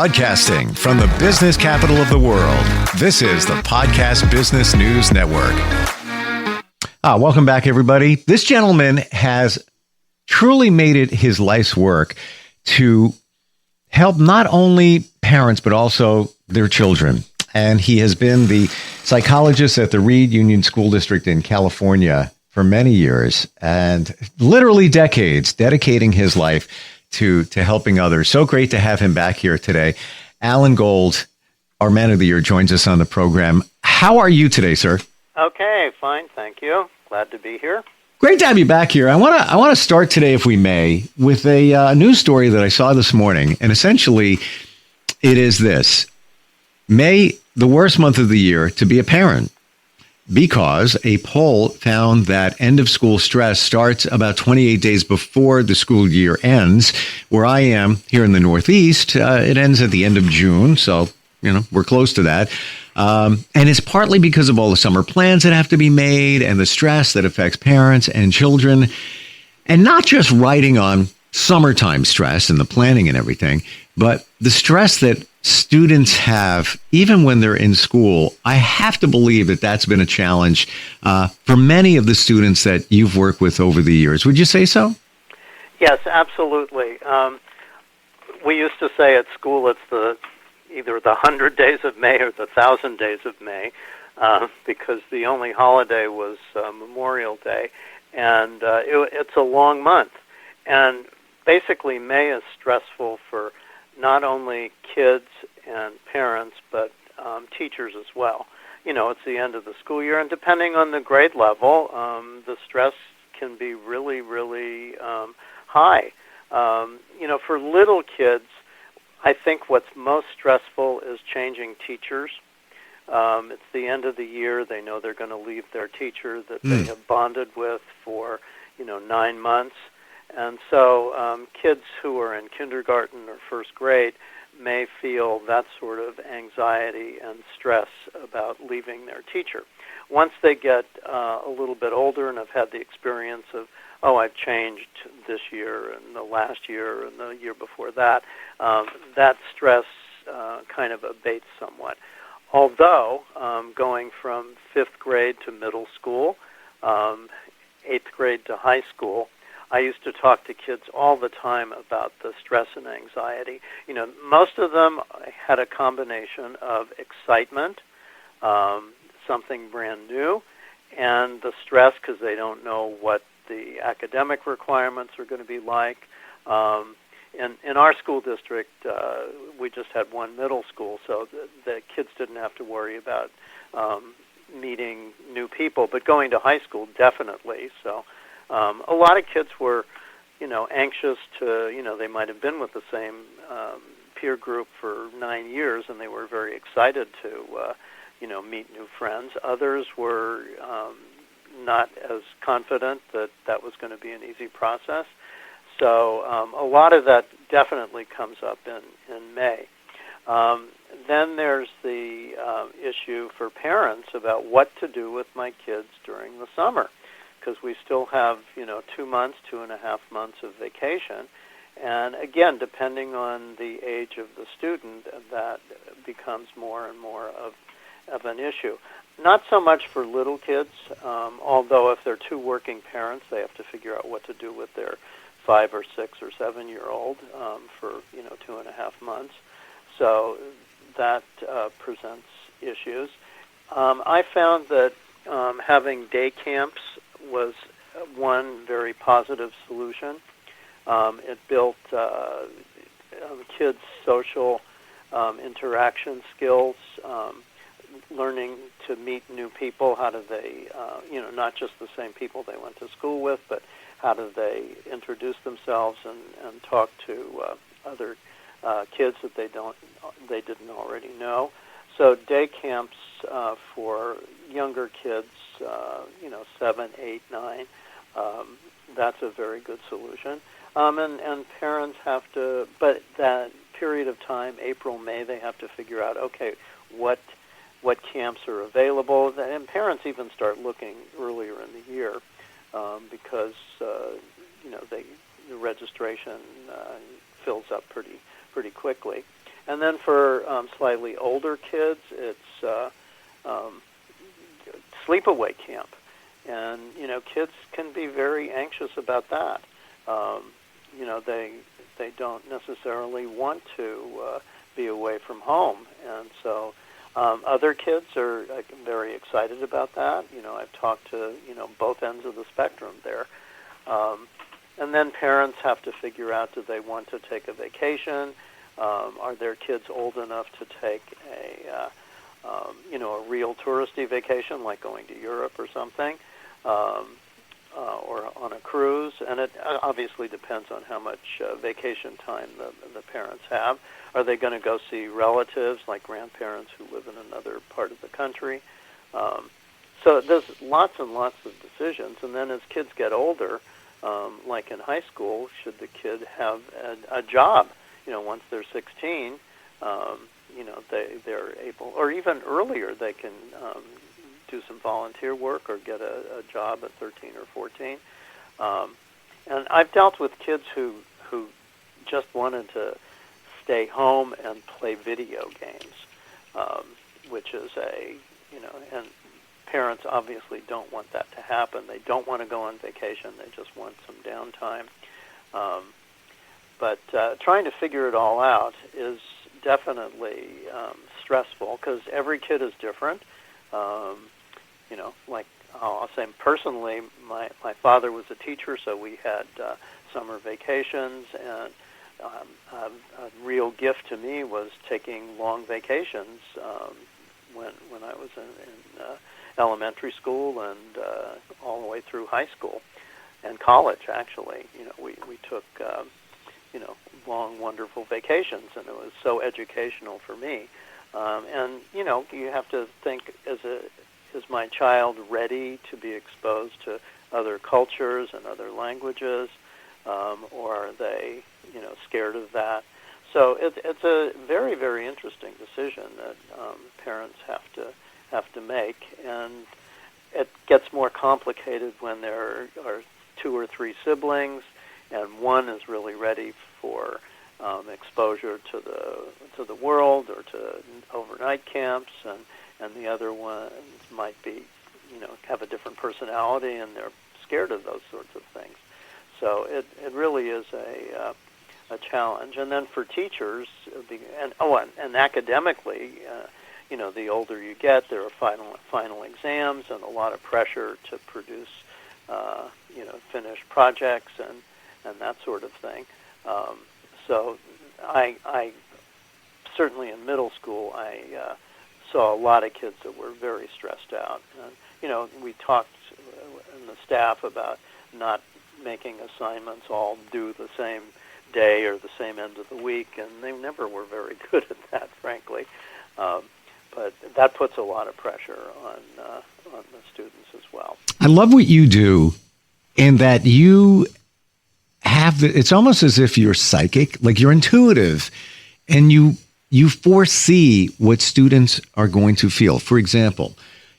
Broadcasting from the business capital of the world, this is the Podcast Business News Network. Welcome back, everybody. This gentleman has truly made it his life's work to help not only parents, but also their children. And he has been the psychologist at the Reed Union School District in California for many years and literally decades, dedicating his life to helping others. So great to have him back here today. Allan Gold, our Man of the Year, joins us on the program. How are you today, sir? Okay, fine, thank you. Glad to be here. Great to have you back here. I want to start today, if we may, with a news story that I saw this morning. And essentially, it is this. May, the worst month of the year to be a parent, because a poll found that end-of-school stress starts about 28 days before the school year ends. Where I am here in the Northeast, it ends at the end of June, so we're close to that. And it's partly because of all the summer plans that have to be made and the stress that affects parents and children. And not just riding on summertime stress and the planning and everything, but the stress that students have, even when they're in school. I have to believe that that's been a challenge for many of the students that you've worked with over the years. Would you say so? Yes, absolutely. We used to say at school it's either the 100 days of May or the 1,000 days of May, because the only holiday was Memorial Day, and it's a long month. And basically, May is stressful for not only kids and parents, but teachers as well. It's the end of the school year, and depending on the grade level, the stress can be really, really high. For little kids, I think what's most stressful is changing teachers. It's the end of the year. They know they're going to leave their teacher that they have bonded with for, 9 months. And so kids who are in kindergarten or first grade may feel that sort of anxiety and stress about leaving their teacher. Once they get a little bit older and have had the experience of, I've changed this year and the last year and the year before that, that stress kind of abates somewhat. Although going from 5th grade to middle school, 8th grade to high school, I used to talk to kids all the time about the stress and anxiety. Most of them had a combination of excitement, something brand new, and the stress because they don't know what the academic requirements are going to be like. In our school district, we just had one middle school, so the kids didn't have to worry about meeting new people. But going to high school, definitely. So a lot of kids were, anxious to, they might have been with the same peer group for 9 years, and they were very excited to, meet new friends. Others were not as confident that that was going to be an easy process. So a lot of that definitely comes up in May. Then there's the issue for parents about what to do with my kids during the summer, because we still have, 2 months, 2.5 months of vacation. And again, depending on the age of the student, that becomes more and more of an issue. Not so much for little kids, although if they're two working parents, they have to figure out what to do with their 5 or 6 or 7-year-old for 2.5 months. So that presents issues. I found that having day camps was one very positive solution. It built kids' social interaction skills, learning to meet new people. How do they, not just the same people they went to school with, but how do they introduce themselves and talk to other kids that they didn't already know. So day camps for younger kids, 7, 8, 9, that's a very good solution. And parents have to, but that period of time, April, May, they have to figure out, okay, what camps are available. And parents even start looking earlier in the year because, the registration fills up pretty quickly. And then for slightly older kids, it's sleepaway camp. And, kids can be very anxious about that. They don't necessarily want to be away from home. And so other kids are very excited about that. I've talked to, both ends of the spectrum there. And then parents have to figure out, do they want to take a vacation? Are their kids old enough to take a real touristy vacation, like going to Europe or something, or on a cruise? And it obviously depends on how much vacation time the parents have. Are they going to go see relatives, like grandparents who live in another part of the country? So there's lots and lots of decisions. And then as kids get older, like in high school, should the kid have a job? Once they're 16, they're able, or even earlier, they can do some volunteer work or get a job at 13 or 14. And I've dealt with kids who just wanted to stay home and play video games, which is and parents obviously don't want that to happen. They don't want to go on vacation. They just want some downtime. But trying to figure it all out is definitely stressful, because every kid is different. Like I'll say personally, my father was a teacher, so we had summer vacations, and a real gift to me was taking long vacations when I was in elementary school and all the way through high school and college. Actually, we took long, wonderful vacations, and it was so educational for me. And you have to think, is my child ready to be exposed to other cultures and other languages, or are they scared of that? So it's a very, very interesting decision that parents have to make, and it gets more complicated when there are 2 or 3 siblings, and one is really ready for exposure to the world or to overnight camps, and the other ones might be have a different personality, and they're scared of those sorts of things. So it really is a challenge. And then for teachers, and academically, the older you get, there are final exams and a lot of pressure to produce finished projects and that sort of thing. So I certainly in middle school, I saw a lot of kids that were very stressed out. And, we talked in the staff about not making assignments all due the same day or the same end of the week, and they never were very good at that, frankly. But that puts a lot of pressure on the students as well. I love what you do in that you have it's almost as if you're psychic, like you're intuitive, and you foresee what students are going to feel. For example,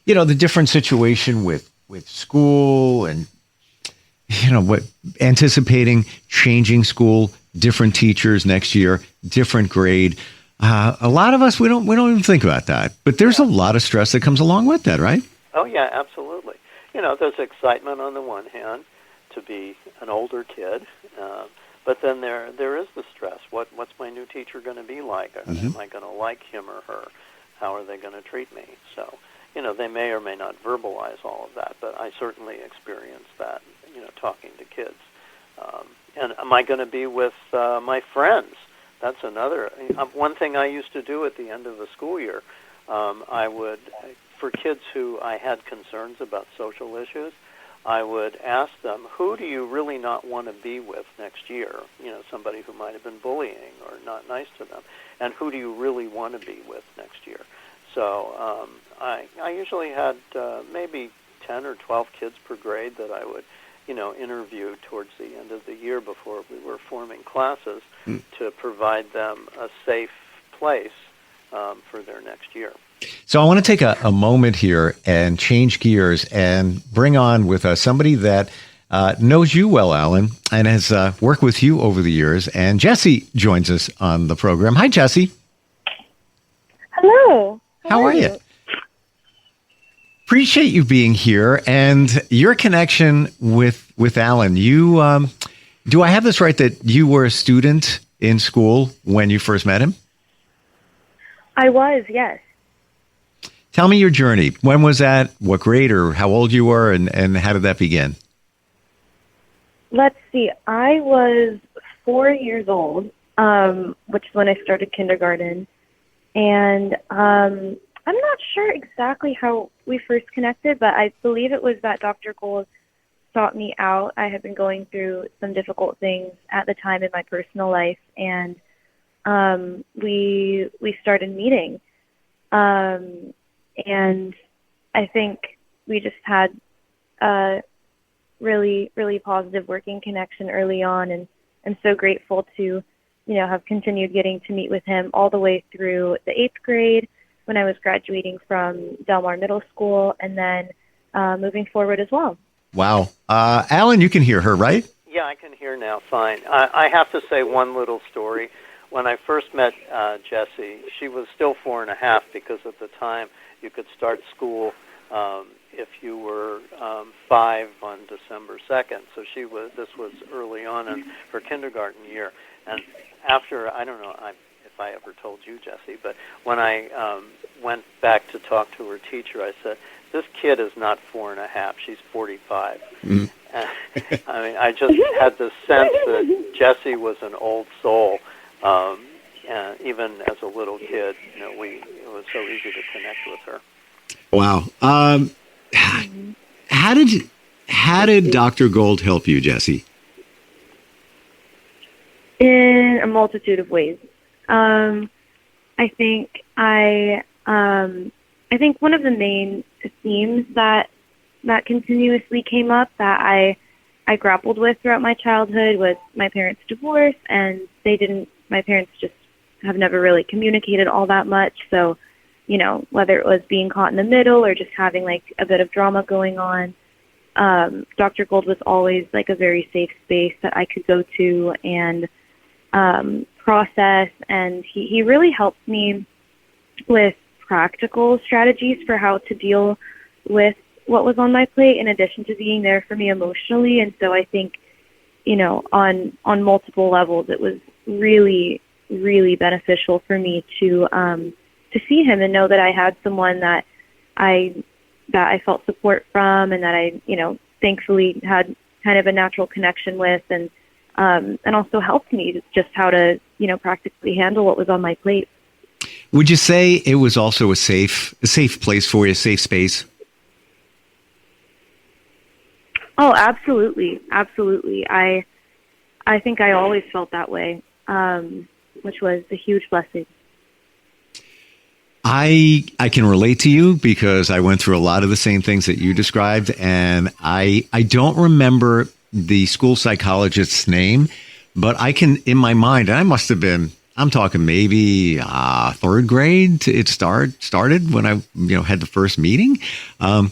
the different situation with school and, what anticipating changing school, different teachers next year, different grade. A lot of us, we don't even think about that, but there's a lot of stress that comes along with that, right? Oh yeah, absolutely. There's excitement on the one hand to be an older kid, but then there is the stress. What's my new teacher going to be like? Mm-hmm. Am I going to like him or her? How are they going to treat me? So, they may or may not verbalize all of that, but I certainly experience that, talking to kids. And am I going to be with my friends? That's another. One thing I used to do at the end of the school year, I would, for kids who I had concerns about social issues, I would ask them, who do you really not want to be with next year? Somebody who might have been bullying or not nice to them. And who do you really want to be with next year? So I usually had maybe 10 or 12 kids per grade that I would, interview towards the end of the year before we were forming classes to provide them a safe place for their next year. So I want to take a moment here and change gears and bring on with us somebody that knows you well, Allan, and has worked with you over the years. And Jesse joins us on the program. Hi, Jesse. Hello. How are you? Appreciate you being here and your connection with Allan. You do I have this right that you were a student in school when you first met him? I was, yes. Tell me your journey. When was that? What grade or how old you were, and how did that begin? Let's see. I was 4 years old, which is when I started kindergarten. And I'm not sure exactly how we first connected, but I believe it was that Dr. Gold sought me out. I had been going through some difficult things at the time in my personal life, and we started meeting. And I think we just had a really, really positive working connection early on, and I'm so grateful to, have continued getting to meet with him all the way through the 8th grade when I was graduating from Del Mar Middle School, and then moving forward as well. Wow. Allan, you can hear her, right? Yeah, I can hear now fine. I have to say one little story. When I first met Jessie, she was still 4.5 because at the time you could start school if you were 5 on December 2nd. So this was early on in her kindergarten year. And after, I don't know if I ever told you, Jessie, but when I went back to talk to her teacher, I said, this kid is not 4.5, she's 45. Mm. I mean, I just had this sense that Jessie was an old soul. Even as a little kid, it was so easy to connect with her. Wow. How did Dr. Gold help you, Jessie? In a multitude of ways. I think one of the main themes that continuously came up that I grappled with throughout my childhood was my parents' divorce, and my parents just have never really communicated all that much. So, whether it was being caught in the middle or just having like a bit of drama going on, Dr. Gold was always like a very safe space that I could go to and process. And he really helped me with practical strategies for how to deal with what was on my plate, in addition to being there for me emotionally. And so I think, on multiple levels, it was really, really beneficial for me to see him and know that I had someone that I felt support from, and that I, thankfully had kind of a natural connection with, and also helped me just how to, practically handle what was on my plate. Would you say it was also a safe place for you, a safe space? Oh, absolutely. Absolutely. I think I always felt that way, which was a huge blessing. I can relate to you because I went through a lot of the same things that you described, and I don't remember the school psychologist's name, but I can, in my mind, and I must have been, I'm talking maybe 3rd grade. It started when I had the first meeting. I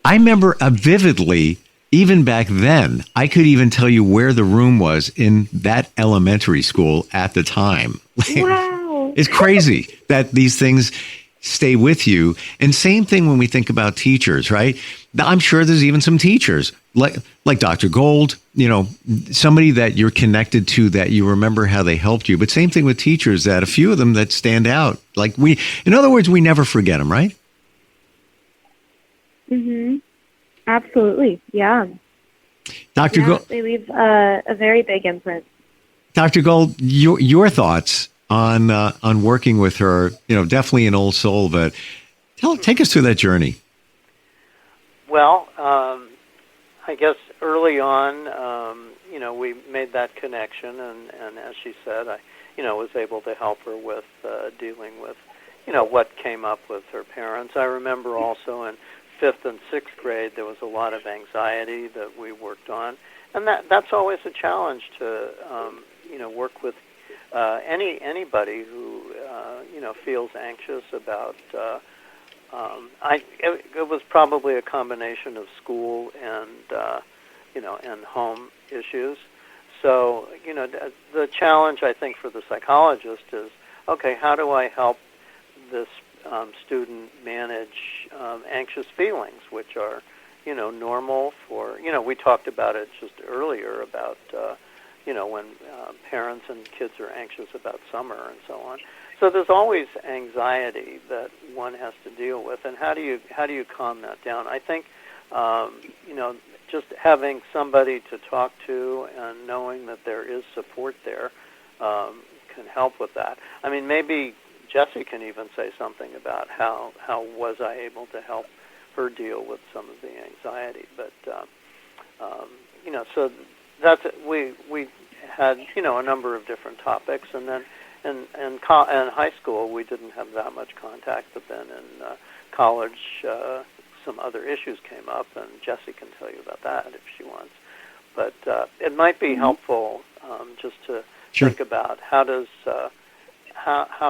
remember vividly, even back then, I could even tell you where the room was in that elementary school at the time. Wow. It's crazy that these things stay with you. And same thing when we think about teachers, right? I'm sure there's even some teachers like Dr. Gold, somebody that you're connected to, that you remember how they helped you. But same thing with teachers, that a few of them that stand out. In other words, we never forget them, right? Mm-hmm. Absolutely. Yeah. Dr. Gold, they leave a very big imprint. Dr. Gold, your thoughts on working with her, definitely an old soul, but take us through that journey. Well, I guess early on, we made that connection, and as she said, I, was able to help her with dealing with, what came up with her parents. I remember also in 5th and 6th grade, there was a lot of anxiety that we worked on, and that's always a challenge to, work with anybody who feels anxious about. It was probably a combination of school and and home issues. So the challenge I think for the psychologist is, okay, how do I help this student manage anxious feelings, which are, normal for, we talked about it just earlier about, when parents and kids are anxious about summer and so on. So there's always anxiety that one has to deal with, and how do you calm that down? I think, just having somebody to talk to and knowing that there is support there can help with that. I mean, maybe Jessie can even say something about how was I able to help her deal with some of the anxiety. But so that's we had a number of different topics, and then in high school we didn't have that much contact, but then in college some other issues came up, and Jessie can tell you about that if she wants. But it might be helpful just to think about how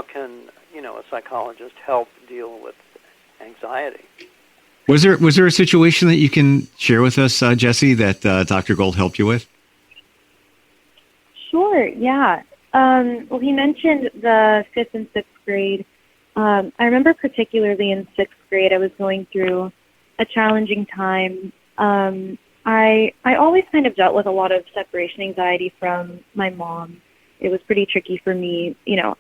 can a psychologist help deal with anxiety. Was there a situation that you can share with us, Jessie, that Dr. Gold helped you with? Sure, yeah. Well, he mentioned the 5th and 6th grade. I remember particularly in 6th grade, I was going through a challenging time. I always kind of dealt with a lot of separation anxiety from my mom. It was pretty tricky for me,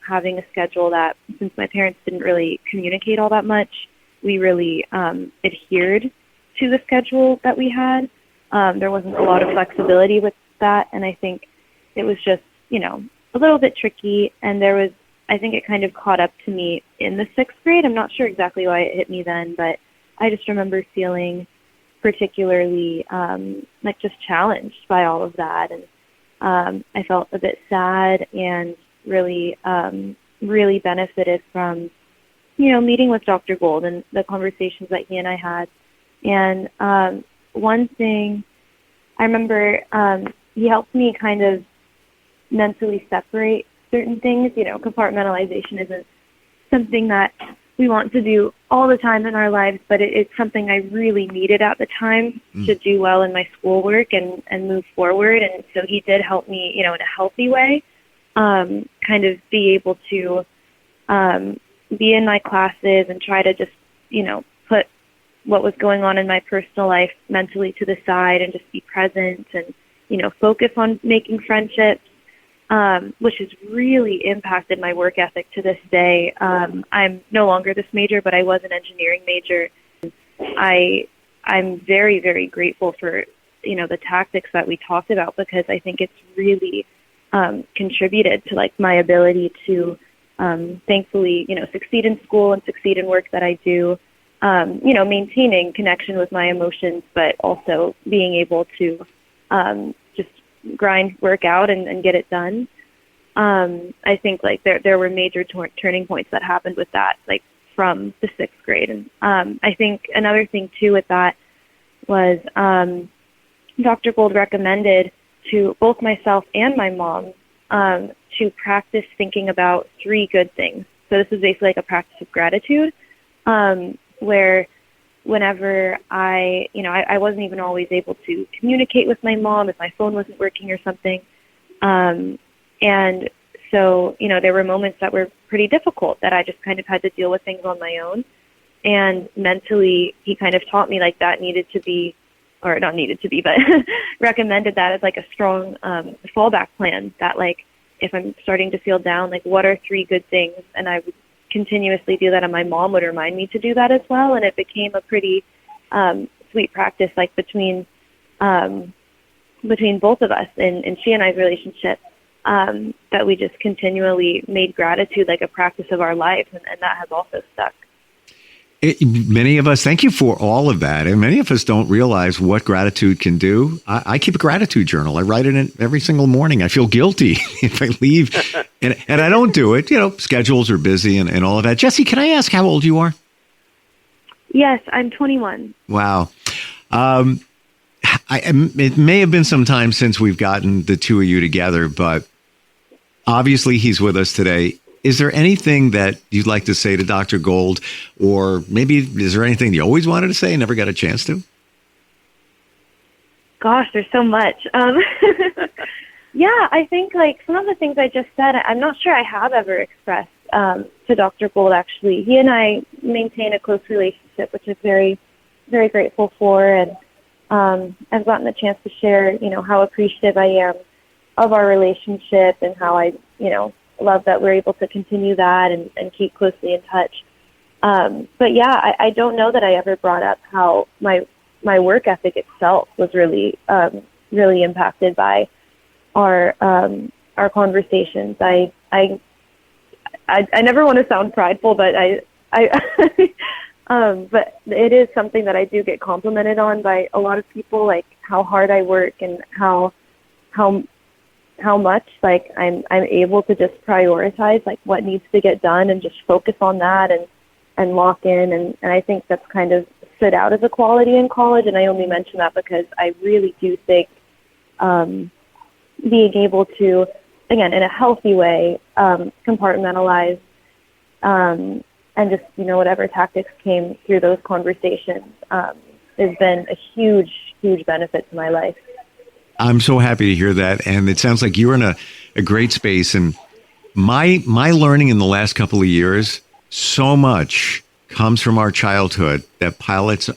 having a schedule that, since my parents didn't really communicate all that much, we really adhered to the schedule that we had. There wasn't a lot of flexibility with that, and I think it was just, a little bit tricky, and I think it kind of caught up to me in the 6th grade. I'm not sure exactly why it hit me then, but I just remember feeling particularly just challenged by all of that, and I felt a bit sad and really benefited from, meeting with Dr. Gold and the conversations that he and I had. And one thing I remember, he helped me kind of mentally separate certain things. Compartmentalization isn't something that we want to do all the time in our lives, but it's something I really needed at the time to do well in my schoolwork and move forward. And so he did help me, in a healthy way, kind of be able to be in my classes and try to just, put what was going on in my personal life mentally to the side and just be present and, focus on making friendships, which has really impacted my work ethic to this day. I'm no longer this major, but I was an engineering major. I'm very, very grateful for, the tactics that we talked about, because I think it's really contributed to my ability to thankfully, succeed in school and succeed in work that I do, maintaining connection with my emotions, but also being able to just work out and get it done. I think there were major turning points that happened with that, from the 6th grade. And I think another thing too with that was Dr. Gold recommended to both myself and my mom to practice thinking about 3 good things. So this is basically a practice of gratitude, where whenever I wasn't even always able to communicate with my mom if my phone wasn't working or something. And so, there were moments that were pretty difficult that I just kind of had to deal with things on my own. And mentally, he kind of taught me that needed to be, or not needed to be, but recommended that as a strong fallback plan, that if I'm starting to feel down, what are 3 good things? And I would continuously do that, and my mom would remind me to do that as well. And it became a pretty sweet practice, between both of us and she and I's relationship, that we just continually made gratitude a practice of our lives, and that has also stuck. Many of us, thank you for all of that. And many of us don't realize what gratitude can do. I keep a gratitude journal. I write it in every single morning. I feel guilty if I leave and I don't do it. Schedules are busy and all of that. Jessie, can I ask how old you are? Yes, I'm 21. Wow. It may have been some time since we've gotten the two of you together, but obviously he's with us today. Is there anything that you'd like to say to Dr. Gold, or maybe is there anything you always wanted to say and never got a chance to? Gosh, there's so much. Yeah, I think some of the things I just said, I'm not sure I have ever expressed to Dr. Gold, actually. He and I maintain a close relationship, which is very, very grateful for. And I've gotten the chance to share, how appreciative I am of our relationship and how I, love that we're able to continue that and keep closely in touch. But yeah, I don't know that I ever brought up how my work ethic itself was really, really impacted by our conversations. I never want to sound prideful, but but it is something that I do get complimented on by a lot of people, like how hard I work and how much like I'm able to just prioritize like what needs to get done and just focus on that and lock in. And I think that's kind of stood out as a quality in college. And I only mention that because I really do think being able to, again, in a healthy way, compartmentalize and just, whatever tactics came through those conversations has been a huge, huge benefit to my life. I'm so happy to hear that. And it sounds like you're in a great space. And my learning in the last couple of years, so much comes from our childhood that pilots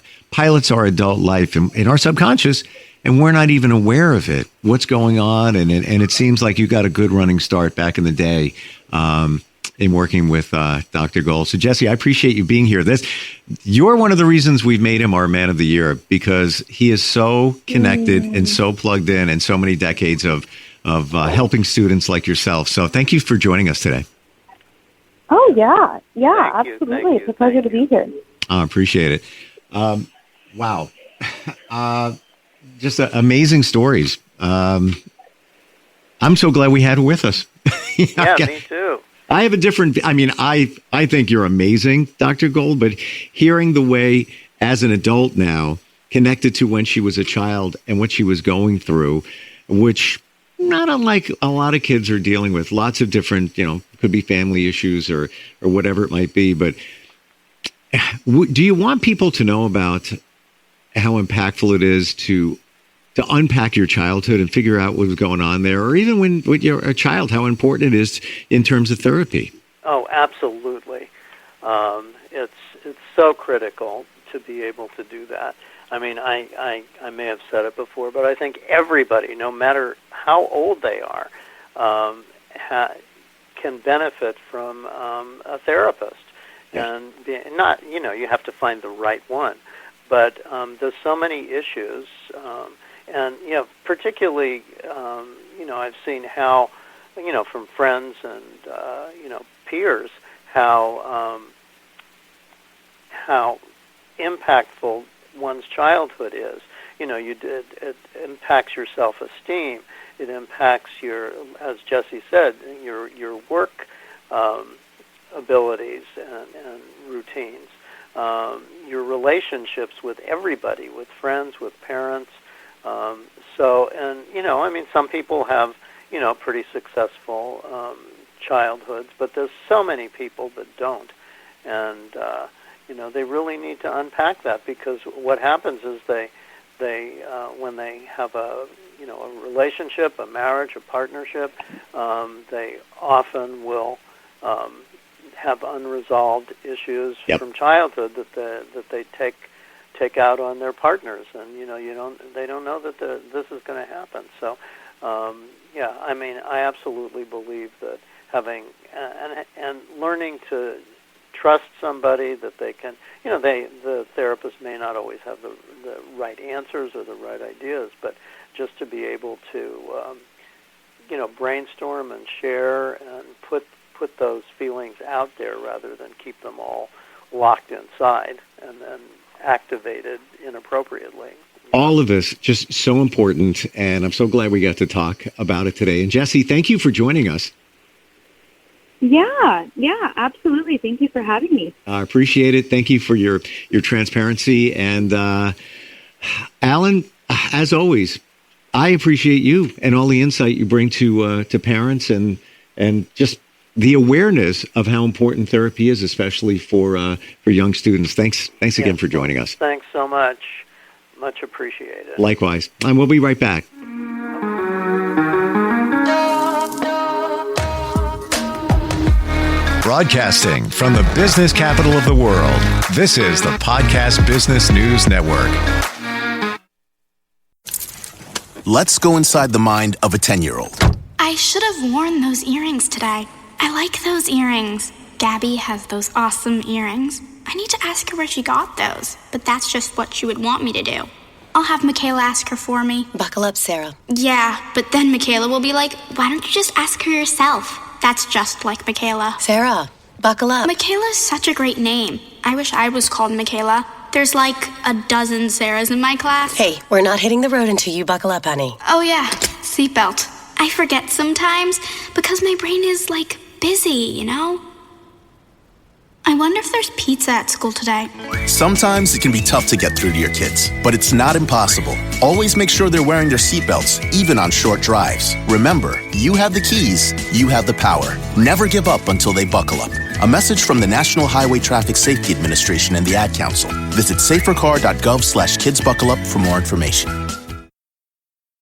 our adult life in our subconscious, and we're not even aware of it, what's going on. And it seems like you got a good running start back in the day in working with Dr. Gold. So, Jesse, I appreciate you being here. You're one of the reasons we've made him our Man of the Year, because he is so connected and so plugged in and so many decades of helping students like yourself. So thank you for joining us today. Oh, yeah. Yeah, absolutely. It's a pleasure to be here. I appreciate it. Wow. Just amazing stories. I'm so glad we had her with us. Yeah, me too. I have a different, I think you're amazing, Dr. Gold, but hearing the way as an adult now, connected to when she was a child and what she was going through, which not unlike a lot of kids are dealing with, lots of different, could be family issues or whatever it might be. But do you want people to know about how impactful it is to unpack your childhood and figure out what was going on there, or even when you're a child, how important it is in terms of therapy? Oh, absolutely. It's so critical to be able to do that. I mean, I may have said it before, but I think everybody, no matter how old they are, can benefit from a therapist. Yeah. And you have to find the right one. But there's so many issues, and particularly, I've seen how, from friends and peers, how impactful one's childhood is. It impacts your self-esteem. It impacts your, as Jesse said, your work abilities and routines. Your relationships with everybody, with friends, with parents. Some people have, pretty successful childhoods, but there's so many people that don't. And, they really need to unpack that, because what happens is they when they have a relationship, a marriage, a partnership, they often will have unresolved issues from childhood that they take out on their partners, and they don't know that this is going to happen. So I absolutely believe that having and learning to trust somebody that they can, the therapist may not always have the right answers or the right ideas, but just to be able to brainstorm and share and put those feelings out there rather than keep them all locked inside and then activated inappropriately. All of this just so important, and I'm so glad we got to talk about it today. And Jesse, thank you for joining us. Yeah, absolutely. Thank you for having me. I appreciate it. Thank you for your transparency. And Allan, as always, I appreciate you and all the insight you bring to parents and just the awareness of how important therapy is, especially for young students. Thanks again for joining us. Thanks so much. Much appreciated. Likewise. And we'll be right back. Broadcasting from the business capital of the world, this is the Podcast Business News Network. Let's go inside the mind of a 10-year-old. I should have worn those earrings today. I like those earrings. Gabby has those awesome earrings. I need to ask her where she got those, but that's just what she would want me to do. I'll have Michaela ask her for me. Buckle up, Sarah. Yeah, but then Michaela will be like, why don't you just ask her yourself? That's just like Michaela. Sarah, buckle up. Michaela's such a great name. I wish I was called Michaela. There's like a dozen Sarahs in my class. Hey, we're not hitting the road until you buckle up, honey. Oh yeah, seatbelt. I forget sometimes because my brain is like busy, you know? I wonder if there's pizza at school today. Sometimes it can be tough to get through to your kids, but it's not impossible. Always make sure they're wearing their seatbelts, even on short drives. Remember, you have the keys, you have the power. Never give up until they buckle up. A message from the National Highway Traffic Safety Administration and the Ad Council. Visit safercar.gov/kidsbuckleup for more information.